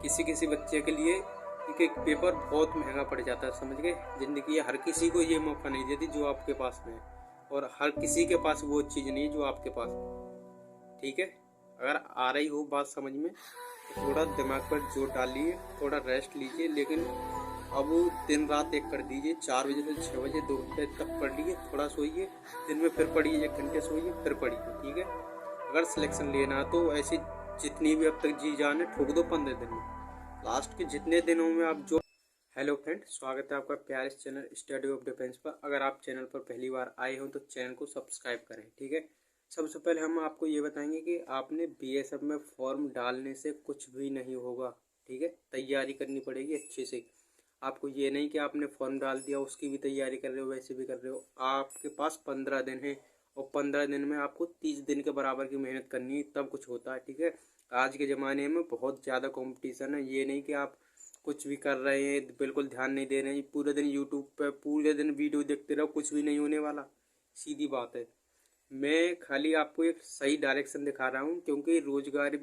किसी किसी बच्चे के लिए एक पेपर बहुत महंगा पड़ जाता है, समझ गए। जिंदगी हर किसी को ये मौका नहीं देती जो आपके पास में है, और हर किसी के पास वो चीज़ नहीं है जो आपके पास है। ठीक है, अगर आ रही हो बात समझ में तो थोड़ा दिमाग पर जोर डालिए, थोड़ा रेस्ट लीजिए, लेकिन अब दिन रात एक कर दीजिए। 4 बजे से 6 बजे 2 घंटे तक पढ़ लीजिए, थोड़ा सोइए, दिन में फिर पढ़िए, 1 घंटे सोइए, फिर पढ़िए। ठीक है, अगर सिलेक्शन लेना है तो ऐसी जितनी भी अब तक जी जान है ठोक दो 15 दिन में। लास्ट के जितने दिनों में आप जो हेलो फ्रेंड, स्वागत है आपका प्यारे इस चैनल स्टडी ऑफ डिफेंस पर। अगर आप चैनल पर पहली बार आए हो तो चैनल को सब्सक्राइब करें। ठीक है, सबसे पहले हम आपको ये बताएंगे कि आपने बीएसएफ में फॉर्म डालने से कुछ भी नहीं होगा। ठीक है, तैयारी करनी पड़ेगी अच्छे से। आपको ये नहीं कि आपने फॉर्म डाल दिया उसकी भी तैयारी कर रहे हो, वैसे भी कर रहे हो। आपके पास 15 दिन है, और 15 दिन में आपको 30 दिन के बराबर की मेहनत करनी है, तब कुछ होता है। ठीक है, आज के ज़माने में बहुत ज़्यादा कंपटीशन है। ये नहीं कि आप कुछ भी कर रहे हैं, बिल्कुल ध्यान नहीं दे रहे हैं, पूरे दिन यूट्यूब पे पूरे दिन वीडियो देखते रहो, कुछ भी नहीं होने वाला। सीधी बात है, मैं खाली आपको एक सही डायरेक्शन दिखा रहा हूँ, क्योंकि रोजगारी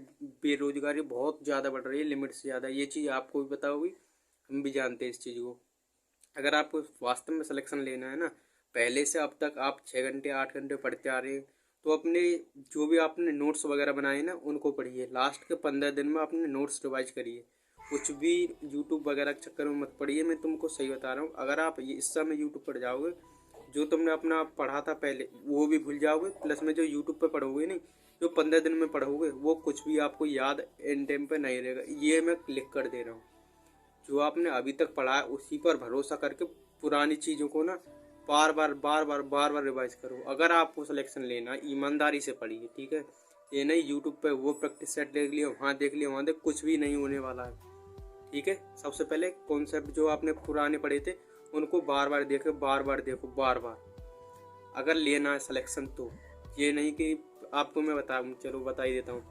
बेरोजगारी बहुत ज़्यादा बढ़ रही है, लिमिट से ज़्यादा। ये चीज़ आपको भी पता होगी, हम भी जानते हैं इस चीज़ को। अगर आपको वास्तव में सिलेक्शन लेना है ना, पहले से अब तक आप 6 घंटे 8 घंटे पढ़ते आ रहे हैं, तो अपने जो भी आपने नोट्स वगैरह बनाए ना उनको पढ़िए। लास्ट के 15 दिन में अपने नोट्स रिवाइज करिए। कुछ भी यूट्यूब वगैरह के चक्कर में मत पढ़िए, मैं तुमको सही बता रहा हूँ। अगर आप ये इस समय यूट्यूब पर जाओगे, जो तुमने अपना पढ़ा था पहले वो भी भूल जाओगे, प्लस में जो यूट्यूब पे पढ़ोगे नहीं, जो 15 दिन में पढ़ोगे वो कुछ भी आपको याद एंड टाइम पे नहीं रहेगा। ये मैं लिख कर दे रहा हूँ। जो आपने अभी तक पढ़ा है उसी पर भरोसा करके पुरानी चीज़ों को ना बार बार रिवाइज करो। अगर आपको सिलेक्शन लेना है ईमानदारी से पढ़िए। ठीक है, ये नहीं यूट्यूब पे वो प्रैक्टिस सेट देख लिया, वहाँ देख लिया, वहाँ देख, कुछ भी नहीं होने वाला है। ठीक है, सबसे पहले कॉन्सेप्ट जो आपने पुराने पढ़े थे उनको बार बार देखो, बार बार अगर लेना है सिलेक्शन तो। ये नहीं कि आपको मैं बता ही देता हूँ।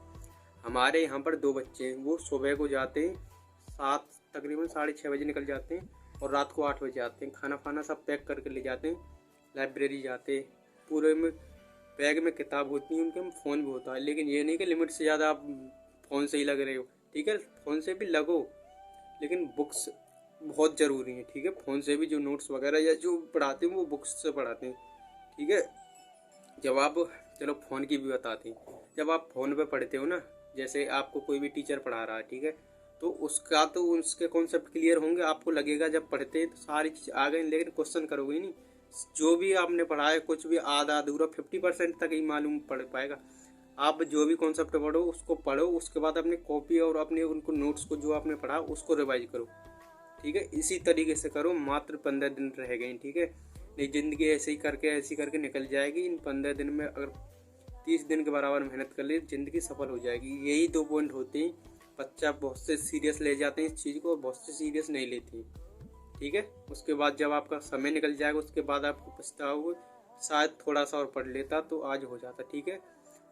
हमारे यहाँ पर 2 बच्चे हैं, वो सुबह को जाते हैं 7 तकरीबन 6:30 बजे निकल जाते हैं, और रात को 8 बजे आते हैं। खाना फाना सब पैक करके ले जाते हैं, लाइब्रेरी जाते हैं। पूरे में बैग में किताब होती है उनके, फ़ोन भी होता है। लेकिन ये नहीं कि लिमिट से ज़्यादा आप फ़ोन से ही लग रहे हो। ठीक है, फ़ोन से भी लगो, लेकिन बुक्स बहुत ज़रूरी है। ठीक है, फ़ोन से भी जो नोट्स वगैरह या जो पढ़ाते हैं वो बुक्स से पढ़ाते हैं। ठीक है, जब आप चलो फ़ोन की भी बताते हैं, जब आप फ़ोन पे पढ़ते हो ना, जैसे आपको कोई भी टीचर पढ़ा रहा है, ठीक है, तो उसके कॉन्सेप्ट क्लियर होंगे, आपको लगेगा जब पढ़ते हैं तो सारी चीज़ आ गई, लेकिन क्वेश्चन करोगे नहीं। जो भी आपने पढ़ा है कुछ भी आधा अधूरा 50% तक ही मालूम पड़ पाएगा। आप जो भी कॉन्सेप्ट पढ़ो उसको पढ़ो, उसके बाद अपनी कॉपी और अपने उनको नोट्स को जो आपने पढ़ा उसको रिवाइज करो। ठीक है, इसी तरीके से करो। मात्र 15 दिन रह गए। ठीक है, नहीं ज़िंदगी ऐसे ही करके निकल जाएगी। इन 15 दिन में अगर 30 दिन के बराबर मेहनत कर ली, ज़िंदगी सफल हो जाएगी। यही 2 पॉइंट होते हैं। बच्चा बहुत से सीरियस ले जाते हैं इस चीज़ को, बहुत से सीरियस नहीं लेते हैं। ठीक है, उसके बाद जब आपका समय निकल जाएगा उसके बाद आपको पछताओगे, शायद थोड़ा सा और पढ़ लेता तो आज हो जाता। ठीक है,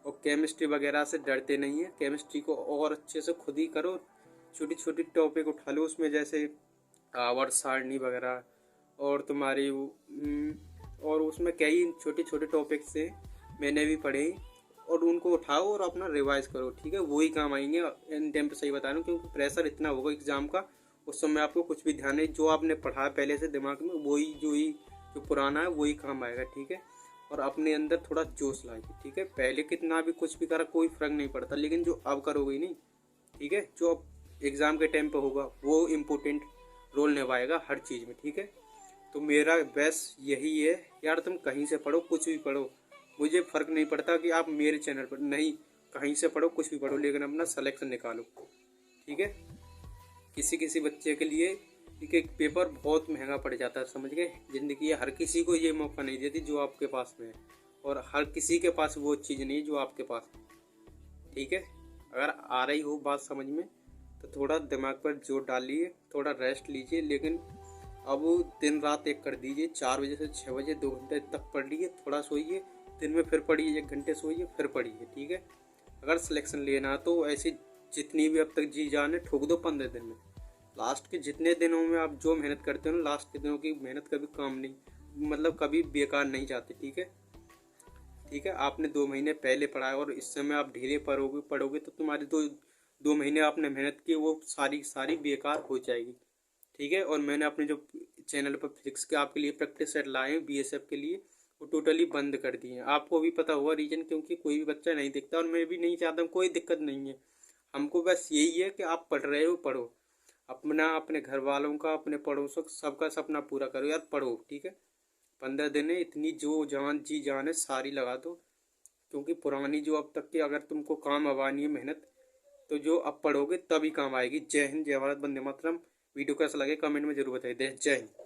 और केमिस्ट्री वगैरह से डरते नहीं है। केमिस्ट्री को और अच्छे से खुद ही करो, छोटी छोटी टॉपिक उठा लो उसमें, जैसे आवर्त सारणी वगैरह, और तुम्हारी और उसमें कई छोटे छोटे टॉपिक्स हैं, मैंने भी पढ़े, और उनको उठाओ और अपना रिवाइज करो। ठीक है, वही काम आएंगे इन टाइम पे, सही बता रहा हूँ, क्योंकि प्रेशर इतना होगा एग्जाम का, उस समय आपको कुछ भी ध्यान नहीं, जो आपने पढ़ा है पहले से दिमाग में वही जो पुराना है वही काम आएगा। ठीक है, और अपने अंदर थोड़ा जोश लाइए। ठीक है, पहले कितना भी कुछ भी करा कोई फर्क नहीं पड़ता, लेकिन जो अब करोगे नहीं, ठीक है, जो अब एग्ज़ाम के टाइम पे होगा वो इम्पोर्टेंट रोल निभाएगा हर चीज़ में। ठीक है, तो मेरा बेस्ट यही है यार, तुम कहीं से पढ़ो, कुछ भी पढ़ो, मुझे फ़र्क नहीं पड़ता कि आप मेरे चैनल पर नहीं, कहीं से पढ़ो, कुछ भी पढ़ो, लेकिन अपना सिलेक्शन निकालो। ठीक है, किसी किसी बच्चे के लिए एक पेपर बहुत महंगा पड़ जाता है, समझ गए। ज़िंदगी हर किसी को ये मौका नहीं देती जो आपके पास में है, और हर किसी के पास वो चीज़ नहीं जो आपके पास है। ठीक है, अगर आ रही हो बात समझ में तो थोड़ा दिमाग पर जोर डालिए, थोड़ा रेस्ट लीजिए, लेकिन अब दिन रात एक कर दीजिए। 4 बजे से 6 बजे 2 घंटे तक पढ़ लीजिए, थोड़ा सोइए, दिन में फिर पढ़िए, 1 घंटे सोइए, फिर पढ़िए। ठीक है, अगर सिलेक्शन लेना है तो ऐसी जितनी भी अब तक जी जान है ठोक दो 15 दिन में। लास्ट के जितने दिनों में आप जो मेहनत करते हो ना, लास्ट के दिनों की मेहनत कभी काम नहीं, मतलब कभी बेकार नहीं जाती। ठीक है, ठीक है, आपने 2 महीने पहले पढ़ा है और इस समय आप ढीले पढ़ोगे तो तुम्हारी 2 महीने आपने मेहनत की वो सारी सारी बेकार हो जाएगी। ठीक है, और मैंने अपने जो चैनल पर फिजिक्स के आपके लिए प्रैक्टिस सेट लाए हैं बीएसएफ के लिए, वो टोटली बंद कर दिए हैं। आपको भी पता होगा रीजन, क्योंकि कोई भी बच्चा नहीं दिखता और मैं भी नहीं चाहता हूँ, कोई दिक्कत नहीं है। हमको बस यही है कि आप पढ़ रहे हो पढ़ो, अपना अपने घर वालों का अपने पड़ोसों सबका सपना पूरा करो यार, पढ़ो। ठीक है, 15 दिन है, इतनी जो जान जी जान है सारी लगा दो, क्योंकि पुरानी जो अब तक की अगर तुमको काम आवानी है मेहनत, तो जो अब पढ़ोगे तभी काम आएगी। जय हिंद, जय भारत, वंदे मातरम। वीडियो कैसा लगे कमेंट में जरूर बताइए। जय हिंद।